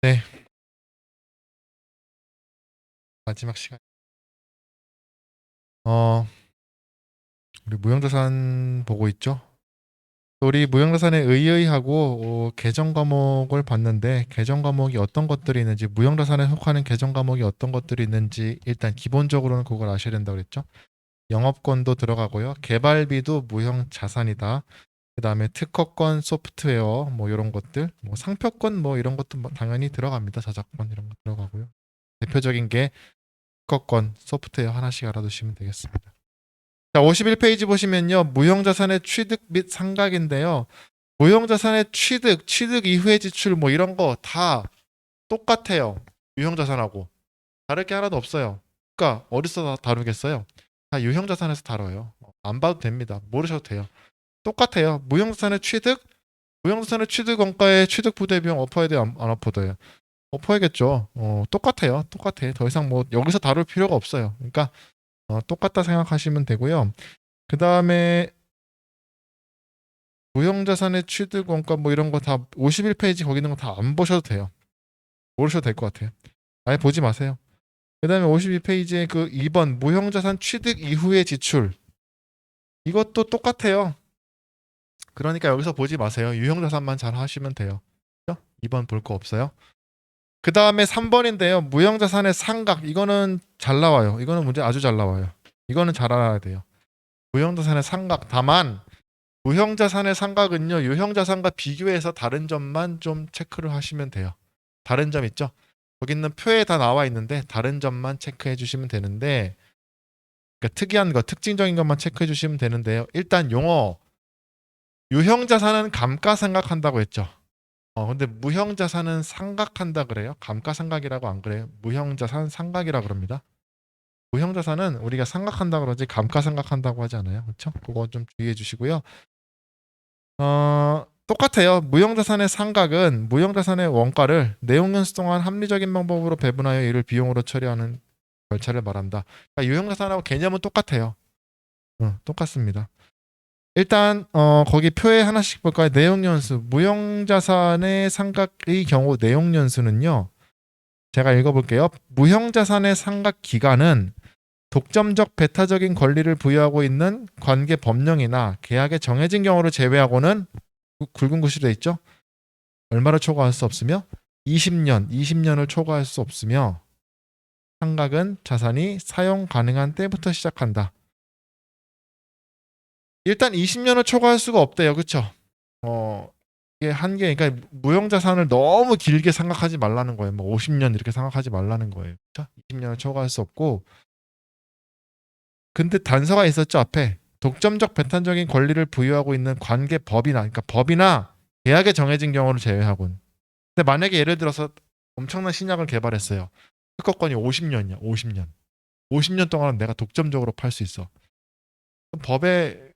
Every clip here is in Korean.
네, 마지막 시간. 어, 우리 무형자산 보고 있죠? 우리 무형자산에 의의하고 계정 과목을 봤는데 계정 과목이 어떤 것들이 있는지 무형자산에 속하는 계정 과목이 어떤 것들이 있는지 일단 기본적으로는 그걸 아셔야 된다고 그랬죠? 영업권도 들어가고요. 개발비도 무형자산이다. 그다음에 특허권, 소프트웨어 뭐 이런 것들, 뭐 상표권 뭐 이런 것도 뭐 당연히 들어갑니다. 저작권 이런 거 들어가고요. 대표적인 게 특허권, 소프트웨어 하나씩 알아두시면 되겠습니다. 자, 51페이지 보시면요. 무형자산의 취득 및 상각인데요. 무형자산의 취득 이후의 지출 뭐 이런 거 다 똑같아요. 유형자산하고. 다를 게 하나도 없어요. 그러니까 어디서 다루겠어요? 다 유형자산에서 다뤄요. 안 봐도 됩니다. 모르셔도 돼요. 똑같아요. 무형자산의 취득 원가의 취득 부대 비용 엎어야 돼요? 안 엎어야 돼요? 엎어야겠죠. 똑같아요. 똑같아. 더 이상 뭐 여기서 다룰 필요가 없어요. 그러니까 똑같다 생각하시면 되고요. 그 다음에 무형자산의 취득 원가 뭐 이런 거 다 51페이지 거기 있는 거 다 안 보셔도 돼요. 모르셔도 될 것 같아요. 아예 보지 마세요. 그 다음에 52페이지에 그 2번 무형자산 취득 이후의 지출 이것도 똑같아요. 그러니까 여기서 보지 마세요. 유형자산만 잘 하시면 돼요. 2번 볼 거 없어요. 그 다음에 3번인데요. 무형자산의 상각 이거는 잘 나와요. 이거는 문제 아주 잘 나와요. 이거는 잘 알아야 돼요. 무형자산의 상각 다만 무형자산의 상각은요, 유형자산과 비교해서 다른 점만 좀 체크를 하시면 돼요. 다른 점 있죠? 거기 있는 표에 다 나와 있는데 다른 점만 체크해 주시면 되는데, 그러니까 특이한 거, 특징적인 것만 체크해 주시면 되는데요. 일단 용어, 유형자산은 감가상각한다고 했죠. 근데 무형자산은 상각한다 그래요. 감가상각이라고 안 그래요. 무형자산 상각이라 그럽니다. 무형자산은 우리가 상각한다 그러지 감가상각한다고 하지 않아요. 그렇죠? 그거 좀 주의해 주시고요. 똑같아요. 무형자산의 상각은 무형자산의 원가를 내용연수 동안 합리적인 방법으로 배분하여 이를 비용으로 처리하는 절차를 말한다. 그러니까 유형자산하고 개념은 똑같아요. 똑같습니다. 일단 거기 표에 하나씩 볼까요? 내용연수. 무형자산의 상각의 경우 내용연수는요. 제가 읽어볼게요. 무형자산의 상각 기간은 독점적 배타적인 권리를 부여하고 있는 관계 법령이나 계약에 정해진 경우를 제외하고는 굵은 글씨로 돼 있죠. 얼마를 초과할 수 없으며 20년을 초과할 수 없으며 상각은 자산이 사용 가능한 때부터 시작한다. 일단 20년을 초과할 수가 없대요. 그렇죠? 이게 한계 그러니까 무형자산을 너무 길게 생각하지 말라는 거예요. 뭐 50년 이렇게 생각하지 말라는 거예요. 그렇죠? 20년을 초과할 수 없고 근데 단서가 있었죠 앞에 독점적 배타적인 권리를 부여하고 있는 관계법이나 그러니까 법이나 계약에 정해진 경우를 제외하고는 근데 만약에 예를 들어서 엄청난 신약을 개발했어요. 특허권이 50년이야. 50년. 50년 동안 내가 독점적으로 팔 수 있어. 법에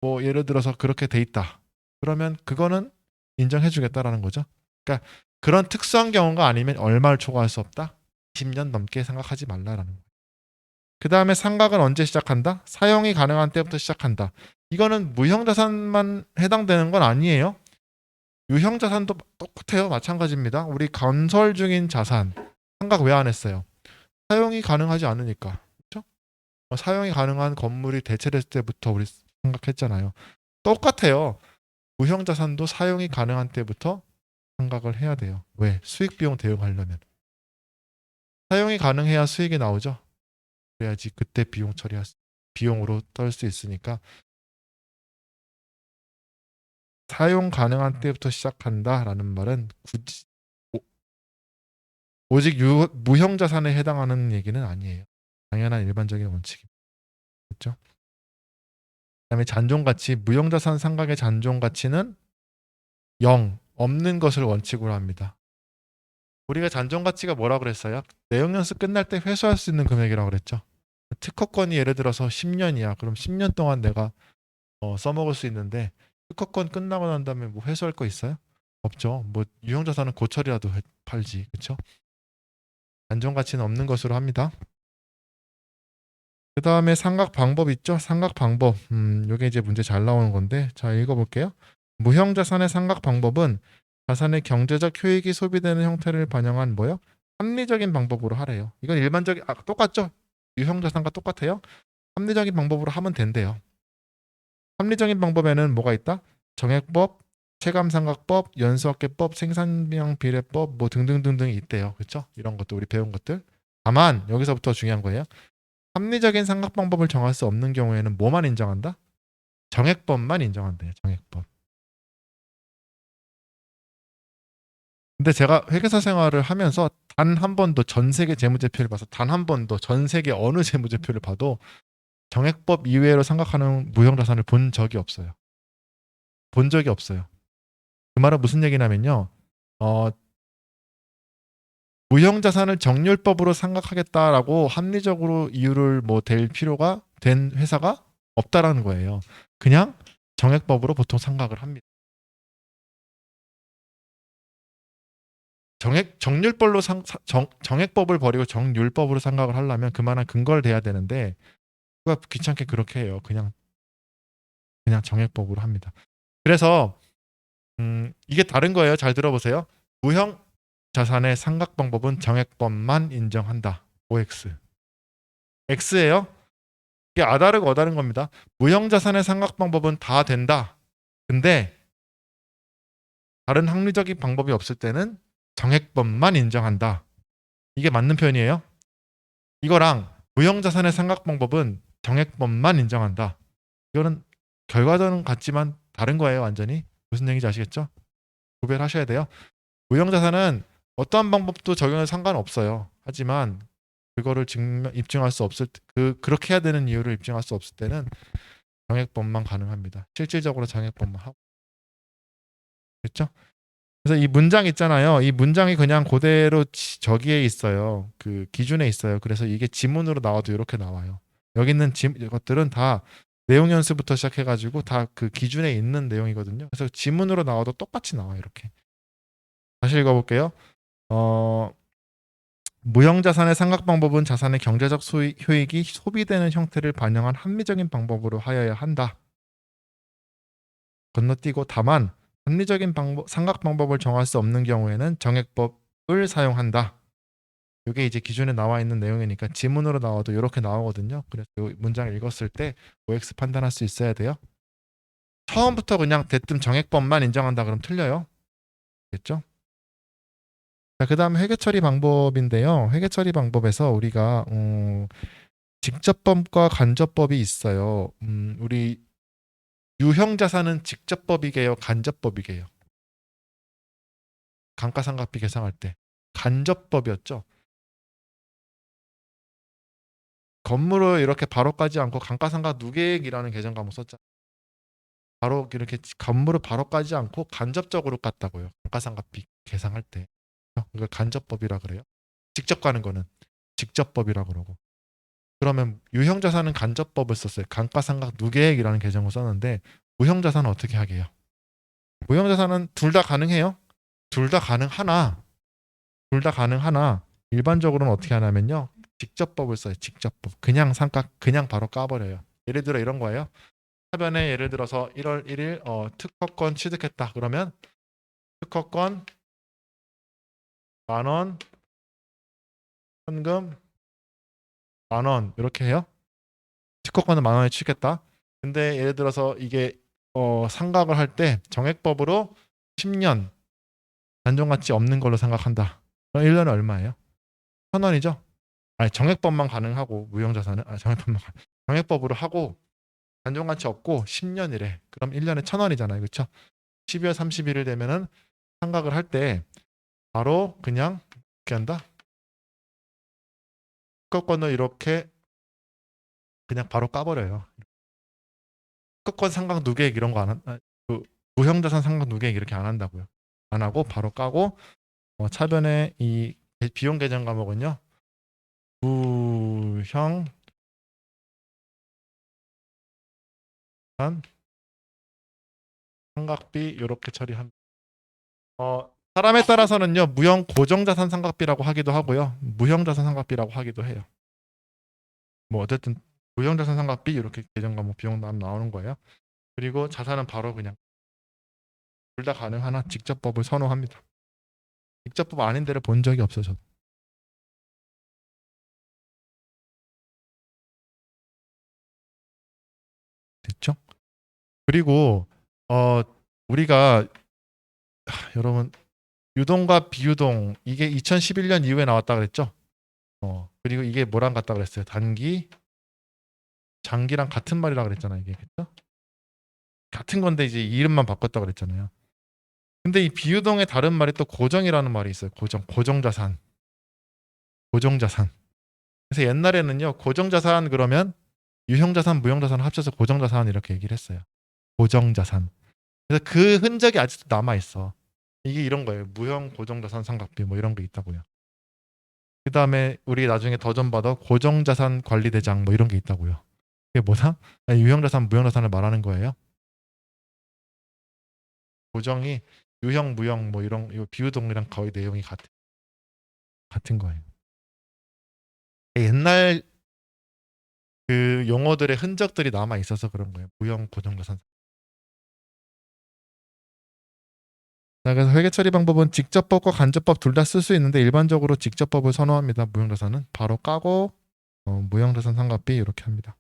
뭐 예를 들어서 그렇게 돼 있다. 그러면 그거는 인정해 주겠다라는 거죠. 그러니까 그런 특수한 경우가 아니면 얼마를 초과할 수 없다? 20년 넘게 생각하지 말라라는 거예요. 그 다음에 상각은 언제 시작한다? 사용이 가능한 때부터 시작한다. 이거는 무형자산만 해당되는 건 아니에요. 유형자산도 똑같아요. 마찬가지입니다. 우리 건설 중인 자산 상각 왜 안 했어요? 사용이 가능하지 않으니까. 그렇죠? 사용이 가능한 건물이 대체됐을 때부터 우리 생각했잖아요. 똑같아요. 무형자산도 사용이 가능한 때부터 생각을 해야 돼요. 왜? 수익 비용 대응하려면. 사용이 가능해야 수익이 나오죠. 그래야지 그때 비용으로 떨 수 있으니까 사용 가능한 때부터 시작한다라는 말은 굳이 오직 무형자산에 해당하는 얘기는 아니에요. 당연한 일반적인 원칙입니다. 그렇죠? 그다음에 잔존가치, 무형자산 상각의 잔존가치는 0, 없는 것을 원칙으로 합니다. 우리가 잔존가치가 뭐라 그랬어요? 내용연수 끝날 때 회수할 수 있는 금액이라고 그랬죠. 특허권이 예를 들어서 10년이야. 그럼 10년 동안 내가 써먹을 수 있는데 특허권 끝나고 난 다음에 뭐 회수할 거 있어요? 없죠. 뭐 유형자산은 고철이라도 팔지. 그렇죠? 잔존가치는 없는 것으로 합니다. 그 다음에 삼각 방법 있죠? 삼각 방법. 요게 이제 문제 잘 나오는 건데, 자, 읽어볼게요. 무형자산의 삼각 방법은 자산의 경제적 효익이 소비되는 형태를 반영한 뭐요? 합리적인 방법으로 하래요. 이건 일반적인 똑같죠? 유형 자산과 똑같아요. 합리적인 방법으로 하면 된대요. 합리적인 방법에는 뭐가 있다? 정액법, 체감상각법, 연수학계법, 생산량 비례법 뭐 등등등등이 있대요. 그렇죠? 이런 것도 우리 배운 것들. 다만 여기서부터 중요한 거예요. 합리적인 상각 방법을 정할 수 없는 경우에는 뭐만 인정한다? 정액법만 인정한대요. 정액법. 근데 제가 회계사 생활을 하면서 단 한 번도 전 세계 재무제표를 봐서 단 한 번도 전 세계 어느 재무제표를 봐도 정액법 이외로 생각하는 무형자산을 본 적이 없어요. 본 적이 없어요. 그 말은 무슨 얘기냐면요. 어, 무형자산을 정률법으로 생각하겠다라고 합리적으로 이유를 뭐 댈 필요가 된 회사가 없다라는 거예요. 그냥 정액법으로 보통 생각을 합니다. 정률법로 정액법을 버리고 정률법으로 생각을 하려면 그만한 근거를 대야 되는데 그가 귀찮게 그렇게 해요. 그냥 정액법으로 합니다. 그래서 이게 다른 거예요. 잘 들어보세요. 무형 자산의 상각 방법은 정액법만 인정한다. OX. X예요. 이게 아다르고 어다른 겁니다. 무형 자산의 상각 방법은 다 된다. 근데 다른 합리적인 방법이 없을 때는 정액법만 인정한다. 이게 맞는 표현이에요. 이거랑 무형 자산의 상각 방법은 정액법만 인정한다. 이거는 결과는 같지만 다른 거예요, 완전히. 무슨 얘기인지 아시겠죠? 구별하셔야 돼요. 무형 자산은 어떠한 방법도 적용해도 상관없어요. 하지만 그거를 입증할 수 없을 그렇게 해야 되는 이유를 입증할 수 없을 때는 정액법만 가능합니다. 실질적으로 정액법만 하고. 그렇죠? 그래서 이 문장 있잖아요. 이 문장이 그냥 그대로 저기에 있어요. 그 기준에 있어요. 그래서 이게 지문으로 나와도 이렇게 나와요. 여기 있는 것들은 다 내용 연수부터 시작해가지고 다 그 기준에 있는 내용이거든요. 그래서 지문으로 나와도 똑같이 나와요. 이렇게. 다시 읽어볼게요. 어, 무형자산의 상각 방법은 자산의 경제적 효익이 소비되는 형태를 반영한 합리적인 방법으로 하여야 한다. 건너뛰고 다만 합리적인 상각 방법을 정할 수 없는 경우에는 정액법을 사용한다. 이게 이제 기존에 나와 있는 내용이니까 지문으로 나와도 이렇게 나오거든요. 그래서 이 문장을 읽었을 때 OX 판단할 수 있어야 돼요. 처음부터 그냥 대뜸 정액법만 인정한다 그러면 틀려요. 됐죠? 자, 그다음에 회계 처리 방법인데요. 회계 처리 방법에서 우리가 직접법과 간접법이 있어요. 우리 유형자산은 직접법이게요, 간접법이게요. 감가상각비 계산할 때 간접법이었죠. 건물을 이렇게 바로 까지 않고 감가상각 누계액이라는 계정 과목 썼잖아요. 바로 이렇게 건물을 바로 까지 않고 간접적으로 깠다고요. 감가상각비 계산할 때. 이걸 간접법이라 그래요. 직접 가는 거는 직접법이라 그러고. 그러면 유형자산은 간접법을 썼어요. 감가상각 누계액이라는 계정을 썼는데 무형자산은 어떻게 하게요? 무형자산은 둘 다 가능해요. 둘 다 가능하나 일반적으로는 어떻게 하냐면요. 직접법을 써요. 직접법. 그냥 삼각 그냥 바로 까버려요. 예를 들어 이런 거예요. 하변에 예를 들어서 1월 1일 특허권 취득했다. 그러면 특허권 10,000원, 현금 10,000원 이렇게 해요. 특허권은 10,000원에 취득했다. 근데 예를 들어서 이게 상각을 할 때 정액법으로 10년 단종가치 없는 걸로 생각한다. 그럼 1년에 얼마예요? 1,000원이죠. 아니 정액법만 가능하고 무형자산은 정액법으로 하고 단종가치 없고 10년이래. 그럼 1년에 1,000원이잖아요. 그렇죠? 12월 31일 되면은 상각을 할 때 바로 그냥 이렇게 한다. 특허권을 이렇게 그냥 바로 까버려요. 특허권 상각 누계액 이런 거 안 한다. 그 무형자산 상각 누계액 이렇게 안 한다고요. 안 하고 바로 까고 차변에 이 비용 계정 과목은요. 무형 상각비 이렇게 처리합니다. 사람에 따라서는요 무형 고정자산 상각비라고 하기도 하고요 무형자산 상각비라고 하기도 해요. 뭐 어쨌든 무형자산 상각비 이렇게 계정 과목 비용 나오는 거예요. 그리고 자산은 바로 그냥 둘 다 가능하나 직접법을 선호합니다. 직접법 아닌 데를 본 적이 없어요. 저도. 됐죠? 그리고 우리가 여러분 유동과 비유동 이게 2011년 이후에 나왔다 그랬죠? 그리고 이게 뭐랑 같다 그랬어요? 단기, 장기랑 같은 말이라 그랬잖아요. 이게 그죠? 같은 건데 이제 이름만 바꿨다 그랬잖아요. 근데 이 비유동의 다른 말이 또 고정이라는 말이 있어요. 고정자산. 고정자산. 그래서 옛날에는요. 고정자산 그러면 유형자산, 무형자산 합쳐서 고정자산 이렇게 얘기를 했어요. 고정자산. 그래서 그 흔적이 아직도 남아 있어. 이게 이런 거예요. 무형 고정자산 삼각비 뭐 이런 게 있다고요. 그 다음에 우리 나중에 더 전 받아 고정자산 관리대장 뭐 이런 게 있다고요. 이게 뭐다? 아니, 유형자산, 무형자산을 말하는 거예요. 고정이 유형, 무형 뭐 이런 이 비유동이랑 거의 내용이 같은 거예요. 옛날 그 용어들의 흔적들이 남아 있어서 그런 거예요. 무형 고정자산. 자, 그래서 회계 처리 방법은 직접법과 간접법 둘 다 쓸 수 있는데 일반적으로 직접법을 선호합니다. 무형자산은 바로 까고 무형자산 상각비 이렇게 합니다.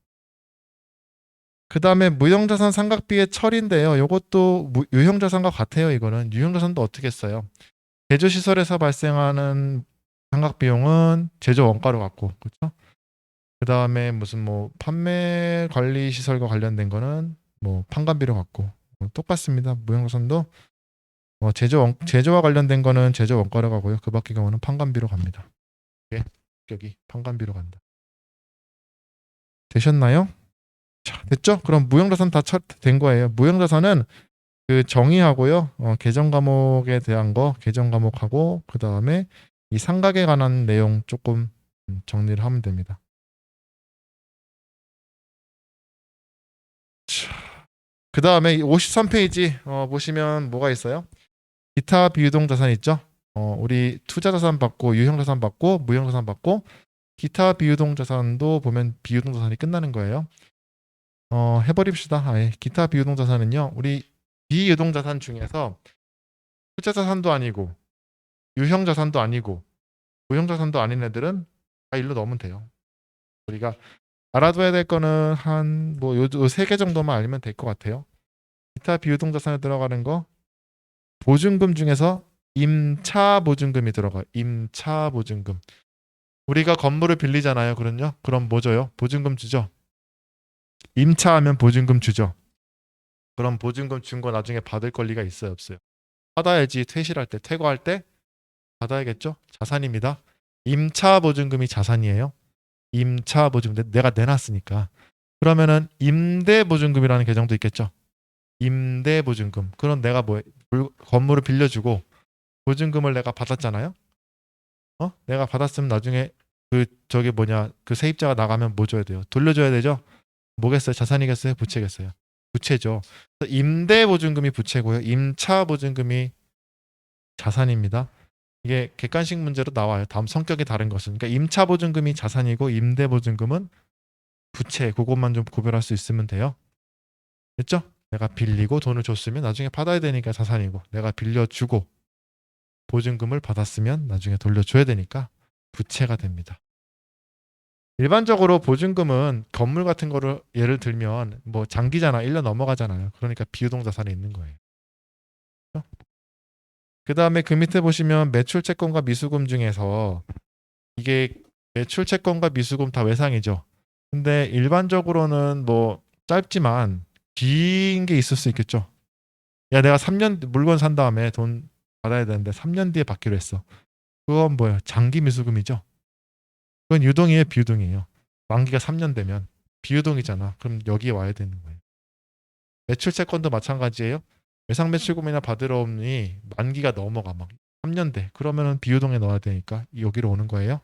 그 다음에 무형자산 상각비의 처리인데요. 이것도 유형자산과 같아요. 이거는 유형자산도 어떻게 써요? 제조시설에서 발생하는 상각비용은 제조 원가로 갖고 그렇죠? 그 다음에 무슨 뭐 판매 관리 시설과 관련된 거는 뭐 판관비로 갖고 똑같습니다. 무형자산도 제조와 관련된 거는 제조 원가로 가고요. 그 밖의 경우는 판관비로 갑니다. 예, 여기 판관비로 간다. 되셨나요? 자, 됐죠? 그럼 무형자산 다 된 거예요. 무형자산은 그 정의하고요. 계정 과목에 대한 거 계정 과목하고 그 다음에 이 상각에 관한 내용 조금 정리를 하면 됩니다. 그 다음에 53페이지 보시면 뭐가 있어요? 기타 비유동 자산 있죠? 우리 투자 자산 받고 유형 자산 받고 무형 자산 받고 기타 비유동 자산도 보면 비유동 자산이 끝나는 거예요. 해버립시다. 아예 기타 비유동 자산은요. 우리 비유동 자산 중에서 투자 자산도 아니고 유형 자산도 아니고 무형 자산도 아닌 애들은 다 일로 넣으면 돼요. 우리가 알아둬야 될 거는 한 뭐 요 세 개 정도만 알면 될 것 같아요. 기타 비유동 자산에 들어가는 거 보증금 중에서 임차 보증금이 들어가요. 임차 보증금. 우리가 건물을 빌리잖아요. 그럼 뭐 줘요? 보증금 주죠. 임차하면 보증금 주죠. 그럼 보증금 준 거 나중에 받을 권리가 있어요, 없어요? 받아야지. 퇴실할 때, 퇴거할 때 받아야겠죠? 자산입니다. 임차 보증금이 자산이에요. 임차 보증금 내가 내놨으니까. 그러면은 임대 보증금이라는 계정도 있겠죠. 임대 보증금. 그럼 내가 건물을 빌려주고 보증금을 내가 받았잖아요. 내가 받았으면 나중에 그 세입자가 나가면 뭐 줘야 돼요? 돌려줘야 되죠. 뭐겠어요? 자산이겠어요? 부채겠어요? 부채죠. 임대 보증금이 부채고요. 임차 보증금이 자산입니다. 이게 객관식 문제로 나와요. 다음 성격이 다른 것은. 그러니까 임차 보증금이 자산이고 임대 보증금은 부채. 그것만 좀 구별할 수 있으면 돼요. 됐죠? 내가 빌리고 돈을 줬으면 나중에 받아야 되니까 자산이고 내가 빌려주고 보증금을 받았으면 나중에 돌려줘야 되니까 부채가 됩니다. 일반적으로 보증금은 건물 같은 거를 예를 들면 뭐 장기잖아. 1년 넘어가잖아요. 그러니까 비유동 자산에 있는 거예요. 그 다음에 그 밑에 보시면 매출 채권과 미수금 중에서 이게 매출 채권과 미수금 다 외상이죠. 근데 일반적으로는 뭐 짧지만 긴 게 있을 수 있겠죠. 야, 내가 3년 물건 산 다음에 돈 받아야 되는데 3년 뒤에 받기로 했어. 그건 뭐야? 장기 미수금이죠. 그건 유동이에요, 비유동이에요. 만기가 3년 되면 비유동이잖아. 그럼 여기에 와야 되는 거예요. 매출 채권도 마찬가지예요. 외상 매출금이나 받으러 오니 만기가 넘어가 막 3년 돼. 그러면은 비유동에 넣어야 되니까 여기로 오는 거예요.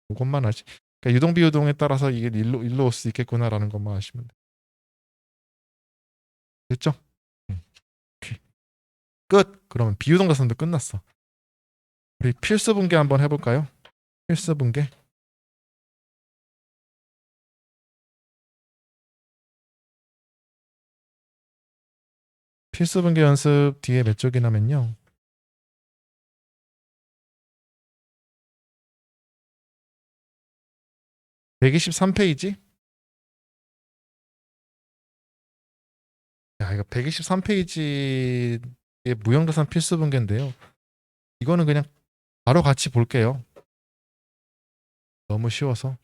그것만 아시. 그러니까 유동 비유동에 따라서 이게 일로 올 수 있겠구나라는 것만 아시면 돼. 됐죠? 오케이. 끝. 그러면 비유동 자산도 끝났어. 우리 필수 분계 한번 해볼까요? 필수 분계. 필수 분계 연습 뒤에 몇 쪽이냐면요. 123페이지. 야, 이거 123페이지의 무형자산 필수 분계인데요. 이거는 그냥 바로 같이 볼게요. 너무 쉬워서.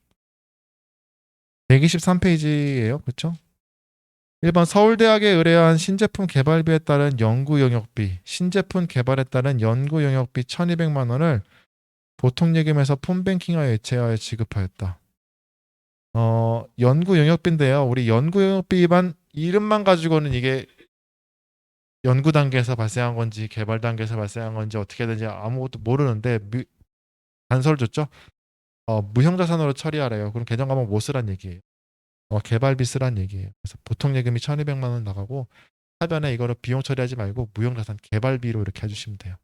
123페이지예요. 그렇죠? 1번 서울대학에 의뢰한 신제품 개발비에 따른 연구 용역비, 신제품 개발에 따른 연구 용역비 1,200만 원을 보통 예금에서 폰뱅킹하여 예체하여 지급하였다. 연구 용역비인데요. 우리 연구 용역비만 이름만 가지고는 이게 연구 단계에서 발생한 건지 개발 단계에서 발생한 건지 어떻게 되는지 아무것도 모르는데 단서를 줬죠. 무형자산으로 처리하래요. 그럼 계정 과목 못 쓰란 얘기예요. 개발비 쓰란 얘기예요. 그래서 보통 예금이 1,200만 원 나가고 하변에 이거를 비용 처리하지 말고 무형자산 개발비로 이렇게 해주시면 돼요.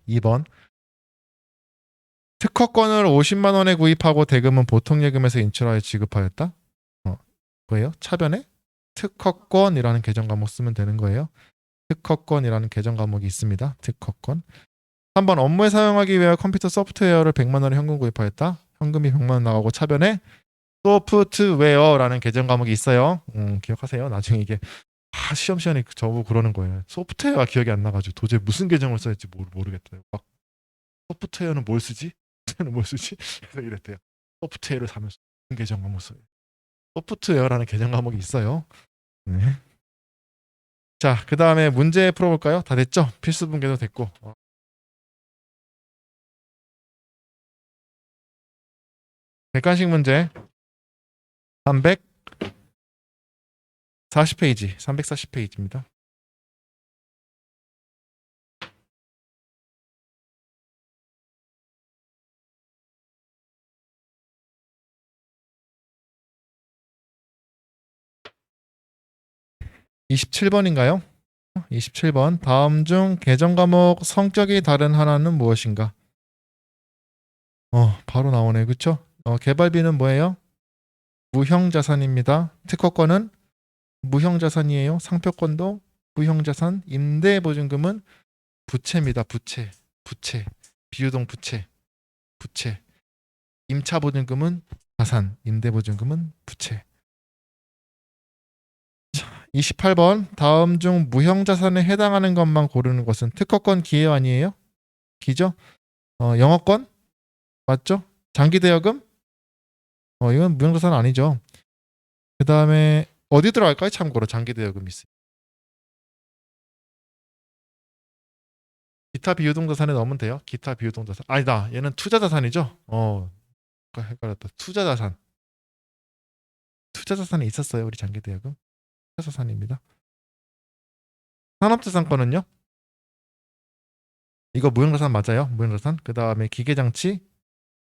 2번 특허권을 50만 원에 구입하고 대금은 보통 예금에서 인출하여 지급하였다. 뭐예요? 차변에 특허권이라는 계정 과목 쓰면 되는 거예요. 특허권이라는 계정 과목이 있습니다. 특허권. 3번 업무에 사용하기 위해 컴퓨터 소프트웨어를 100만 원에 현금 구입하였다. 현금이 100만 원 나가고 차변에 소프트웨어라는 계정 과목이 있어요. 기억하세요. 나중에 이게 시험 시간에 저보고 그러는 거예요. 소프트웨어가 기억이 안 나가지고 도저히 무슨 계정을 써야 할지 모르겠더라고요. 막 소프트웨어는 뭘 쓰지? 소프트웨어는 뭘 쓰지? 그래서 이랬대요. 소프트웨어를 사면서 무슨 계정 과목 써요? 소프트웨어라는 계정 과목이 있어요. 네. 자, 그 다음에 문제 풀어볼까요? 다 됐죠? 필수 분계도 됐고. 객관식 문제 340페이지, 340페이지입니다. (27번인가요) 27번 다음 중 계정 과목 성격이 다른 하나는 무엇인가? 바로 나오네. 그쵸? 개발비는 뭐예요? 무형자산입니다. 특허권은 무형자산이에요. 상표권도 무형자산. 임대보증금은 부채입니다. 부채. 비유동 부채. 임차보증금은 자산. 임대보증금은 부채. 28번 다음 중 무형자산에 해당하는 것만 고르는 것은 특허권 기여 아니에요? 기죠? 영어권? 맞죠? 장기대여금? 이건 무형자산 아니죠. 그 다음에 어디 들어갈까요? 참고로 장기대여금 있어요. 기타 비유동자산에 넣으면 돼요. 기타 비유동자산. 아니다. 얘는 투자자산이죠. 헷갈렸다. 투자자산에 있었어요. 우리 장기대여금. 투자자산입니다. 산업자산권은요? 이거 무형자산 맞아요. 무형자산. 그 다음에 기계장치,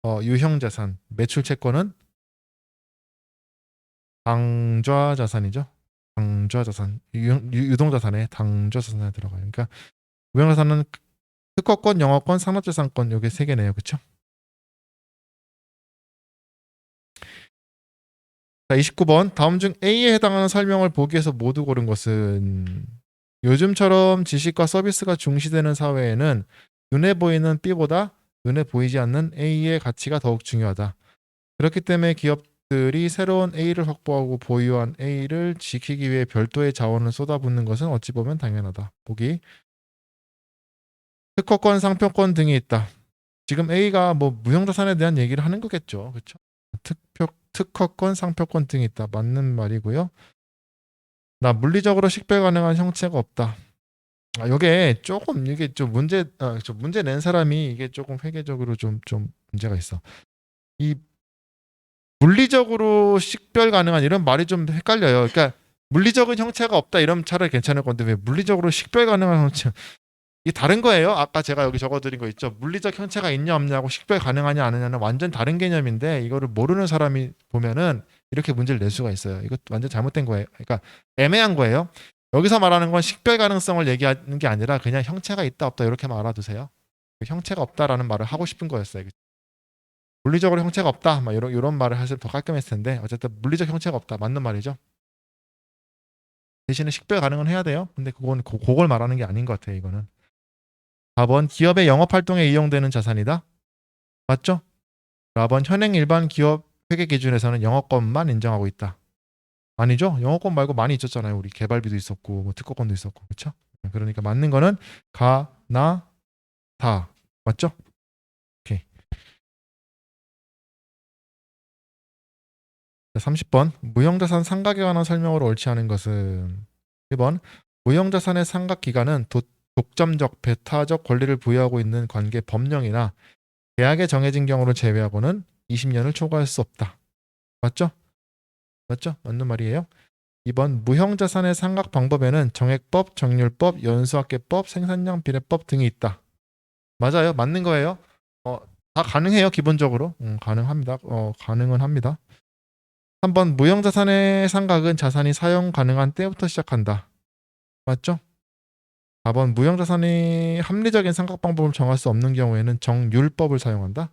유형자산, 매출채권은 당좌자산이죠. 당좌자산, 유동자산에 당좌자산에 들어가요. 그러니까 무형자산은 특허권, 영어권, 산업자산권 요게 세 개네요. 그렇죠? 자, 29번 다음 중 A에 해당하는 설명을 보기 위해서 모두 고른 것은 요즘처럼 지식과 서비스가 중시되는 사회에는 눈에 보이는 B보다 눈에 보이지 않는 A의 가치가 더욱 중요하다. 그렇기 때문에 기업들이 새로운 A를 확보하고 보유한 A를 지키기 위해 별도의 자원을 쏟아붓는 것은 어찌 보면 당연하다. 보기 특허권, 상표권 등이 있다. 지금 A가 뭐 무형자산에 대한 얘기를 하는 거겠죠. 그렇죠? 특허권, 상표권 등이 있다. 맞는 말이고요. 나 물리적으로 식별 가능한 형체가 없다. 요게 조금 이게 좀 문제 낸 사람이 이게 조금 회계적으로 좀 문제가 있어. 이 물리적으로 식별 가능한 이런 말이 좀 헷갈려요. 그러니까 물리적인 형체가 없다 이러면 차라리 괜찮을 건데 왜 물리적으로 식별 가능한 형체 이게 다른 거예요. 아까 제가 여기 적어드린 거 있죠. 물리적 형체가 있냐 없냐고 식별 가능하냐 아니냐는 완전 다른 개념인데 이거를 모르는 사람이 보면은 이렇게 문제를 낼 수가 있어요. 이거 완전 잘못된 거예요. 그러니까 애매한 거예요. 여기서 말하는 건 식별 가능성을 얘기하는 게 아니라 그냥 형체가 있다 없다 이렇게만 알아두세요. 형체가 없다라는 말을 하고 싶은 거였어요. 물리적으로 형체가 없다. 막 이런 말을 하시면 더 깔끔했을 텐데 어쨌든 물리적 형체가 없다. 맞는 말이죠. 대신에 식별 가능은 해야 돼요. 근데 그걸 말하는 게 아닌 것 같아요. 이거는. 4번 기업의 영업 활동에 이용되는 자산이다. 맞죠? 4번 현행 일반 기업 회계 기준에서는 영업권만 인정하고 있다. 아니죠? 영업권 말고 많이 있었잖아요. 우리 개발비도 있었고 뭐 특허권도 있었고. 그렇죠? 그러니까 맞는 거는 가, 나, 다. 맞죠? 오케이. 30번 무형자산 상각에 관한 설명으로 옳지 않은 것은 1번 무형자산의 상각기간은 독점적, 배타적 권리를 부여하고 있는 관계 법령이나 계약에 정해진 경우를 제외하고는 20년을 초과할 수 없다. 맞죠? 맞죠? 맞는 말이에요. 2번 무형자산의 상각 방법에는 정액법, 정률법, 연수학계법, 생산량 비례법 등이 있다. 맞아요. 맞는 거예요. 어, 다 가능해요. 기본적으로. 가능합니다. 가능은 합니다. 3번 무형자산의 상각은 자산이 사용 가능한 때부터 시작한다. 맞죠? 4번 무형자산이 합리적인 상각 방법을 정할 수 없는 경우에는 정률법을 사용한다.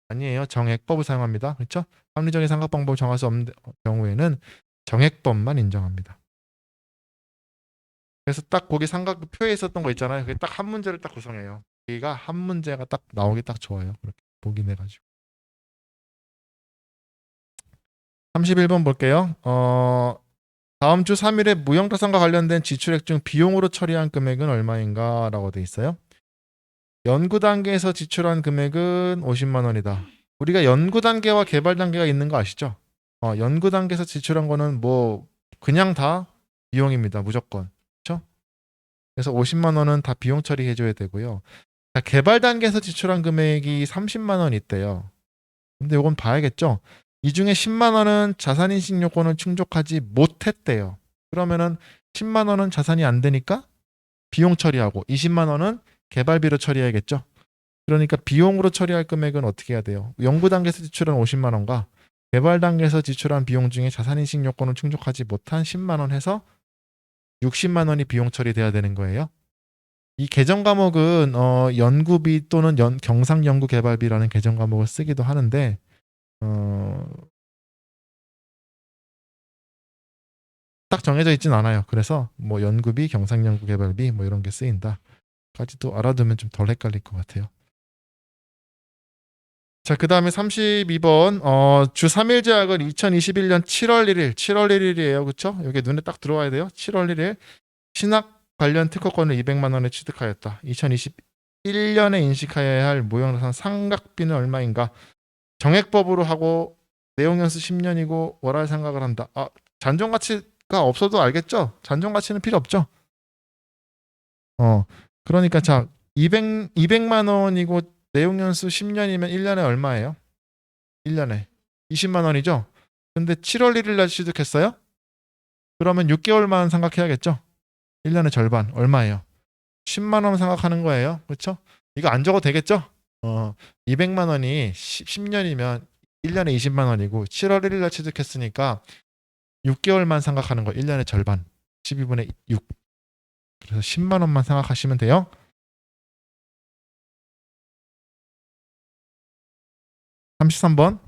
아니에요. 정액법을 사용합니다. 그렇죠? 합리적인 상각 방법을 정할 수 없는 경우에는 정액법만 인정합니다. 그래서 딱 거기 삼각 표에 있었던 거 있잖아요. 그게 딱 한 문제를 딱 구성해요. 여기가 한 문제가 딱 나오기 딱 좋아요. 그렇게 보기 내가지고. 31번 볼게요. 다음 주 3일에 무형자산과 관련된 지출액 중 비용으로 처리한 금액은 얼마인가? 라고 돼 있어요. 연구 단계에서 지출한 금액은 50만 원이다. 우리가 연구 단계와 개발 단계가 있는 거 아시죠? 연구 단계에서 지출한 거는 뭐 그냥 다 비용입니다. 무조건. 그렇죠? 그래서 50만 원은 다 비용 처리해 줘야 되고요. 자, 개발 단계에서 지출한 금액이 30만 원 있대요. 근데 이건 봐야겠죠. 이 중에 10만 원은 자산인식 요건을 충족하지 못했대요. 그러면은 10만 원은 자산이 안 되니까 비용 처리하고 20만 원은 개발비로 처리해야겠죠. 그러니까 비용으로 처리할 금액은 어떻게 해야 돼요? 연구 단계에서 지출한 50만 원과 개발 단계에서 지출한 비용 중에 자산인식 요건을 충족하지 못한 10만 원 해서 60만 원이 비용 처리돼야 되는 거예요. 이 개정 과목은 연구비 또는 경상 연구 개발비라는 개정 과목을 쓰기도 하는데 어, 딱 정해져 있진 않아요. 그래서 뭐 연구비, 경상 연구 개발비 뭐 이런 게 쓰인다까지도 알아두면 좀 덜 헷갈릴 것 같아요. 자, 그다음에 32번 주 3일 제약은 2021년 7월 1일, 7월 1일이에요. 그렇죠? 여기 눈에 딱 들어와야 돼요. 7월 1일 신학 관련 특허권을 200만 원에 취득하였다. 2021년에 인식하여야 할 무형자산 상각비는 얼마인가? 정액법으로 하고 내용 연수 10년이고 월할 상각을 한다. 잔존 가치가 없어도 알겠죠? 잔존 가치는 필요 없죠. 그러니까 자, 200만 원이고 내용 연수 10년이면 1년에 얼마예요? 1년에 20만 원이죠. 근데 7월 1일 날 취득했어요? 그러면 6개월만 생각해야겠죠? 1년의 절반 얼마예요? 10만 원 생각하는 거예요. 그렇죠? 이거 안 적어도 되겠죠? 200만 원이 10년이면 1년에 20만 원이고 7월 1일 날 취득했으니까 6개월만 생각하는 거 1년의 절반 12분의 6. 그래서 10만 원만 생각하시면 돼요. 33번.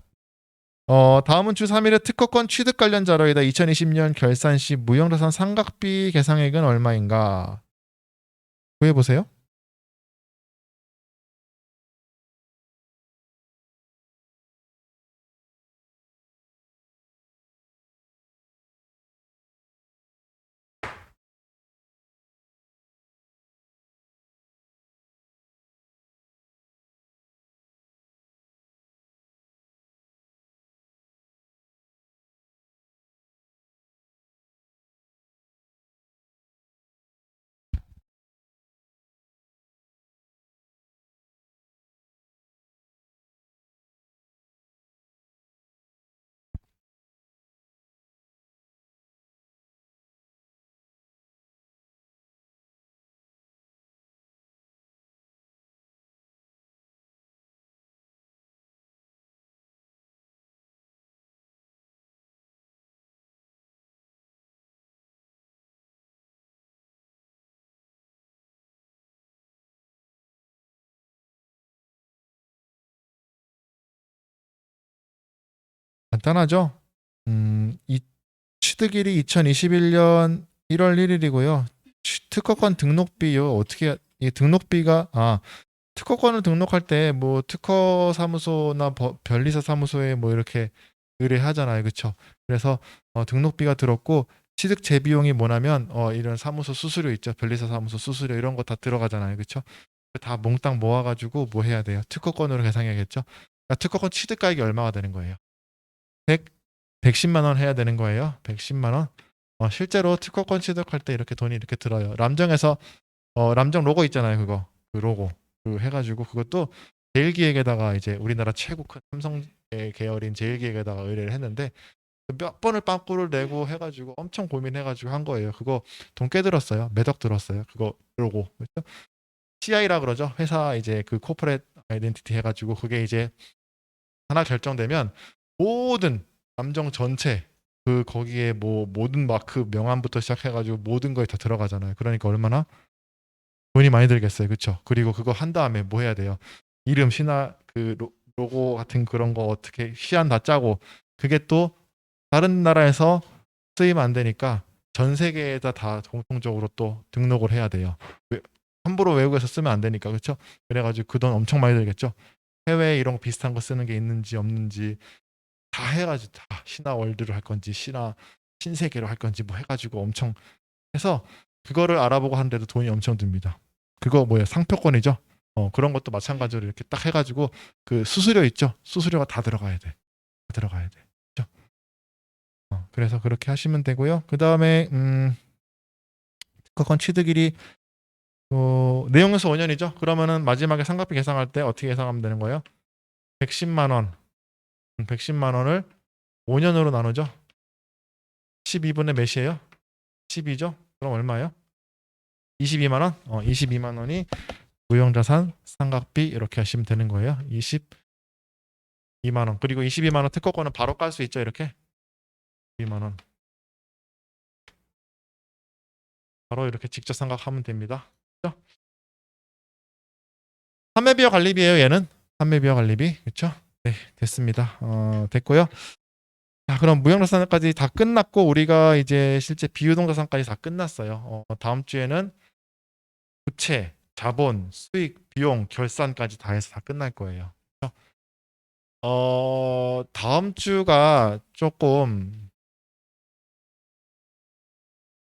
다음은 주 3일에 특허권 취득 관련 자료이다. 2020년 결산 시 무형자산 상각비 계상액은 얼마인가? 구해보세요. 간단하죠? 이 취득일이 2021년 1월 1일이고요. 특허권 등록비요. 어떻게 이 등록비가 특허권을 등록할 때 뭐 특허 사무소나 변리사 사무소에 뭐 이렇게 의뢰하잖아요. 그렇죠? 그래서 등록비가 들었고 취득 재비용이 뭐냐면 이런 사무소 수수료 있죠. 변리사 사무소 수수료 이런 거 다 들어가잖아요. 그렇죠? 다 몽땅 모아가지고 뭐 해야 돼요? 특허권으로 계산해야겠죠? 그러니까 특허권 취득 가액이 얼마가 되는 거예요? 110만 원 해야 되는 거예요. 110만 원. 실제로 특허권 취득할 때 이렇게 돈이 이렇게 들어요. 람정에서 람정 로고 있잖아요. 그거 그 로고 그 해가지고 그것도 제일기획에다가 이제 우리나라 최고 큰 삼성 계열인 제일기획에다가 의뢰를 했는데 몇 번을 빵꾸를 내고 해가지고 엄청 고민해가지고 한 거예요. 그거 돈 꽤 들었어요. 몇 억 들었어요. 그거 로고 그렇죠? CI라 그러죠. 회사 이제 그 코퍼레이트 아이덴티티 해가지고 그게 이제 하나 결정되면 모든 감정 전체 그 거기에 뭐 모든 마크 명함부터 시작해가지고 모든 거에 다 들어가잖아요. 그러니까 얼마나 돈이 많이 들겠어요. 그렇죠? 그리고 그거 한 다음에 뭐 해야 돼요? 이름 신화 그 로고 같은 그런 거 어떻게 시안 다 짜고 그게 또 다른 나라에서 쓰이면 안 되니까 전 세계에다 다 공통적으로 또 등록을 해야 돼요. 함부로 외국에서 쓰면 안 되니까 그렇죠? 그래가지고 그 돈 엄청 많이 들겠죠? 해외에 이런 거 비슷한 거 쓰는 게 있는지 없는지 다 해가지고 다 신화 월드로 할 건지 신세계로 할 건지 뭐 해가지고 엄청 해서 그거를 알아보고 하는데도 돈이 엄청 듭니다. 그거 뭐야 상표권이죠? 그런 것도 마찬가지로 이렇게 딱 해가지고 그 수수료 있죠? 수수료가 다 들어가야 돼. 다 들어가야 돼. 그렇죠? 그래서 그렇게 하시면 되고요. 그 다음에 특허권 취득일이 내용에서 5년이죠. 그러면은 마지막에 상각비 계산할 때 어떻게 계산하면 되는 거예요? 110만 원. 110만 원을 5년으로 나누죠. 12분의 몇이에요? 12죠? 그럼 얼마예요? 22만 원? 22만 원이 무형자산 상각비 이렇게 하시면 되는 거예요. 22만 원. 그리고 22만 원 특허권은 바로 깔 수 있죠. 이렇게 22만 원. 바로 이렇게 직접 상각하면 됩니다. 그렇죠? 판매비와 관리비예요. 얘는 판매비와 관리비. 그렇죠? 네, 됐습니다. 됐고요. 자, 그럼 무형자산까지 다 끝났고 우리가 이제 실제 비유동자산까지 다 끝났어요. 다음 주에는 부채, 자본, 수익, 비용, 결산까지 다 해서 다 끝날 거예요. 다음 주가 조금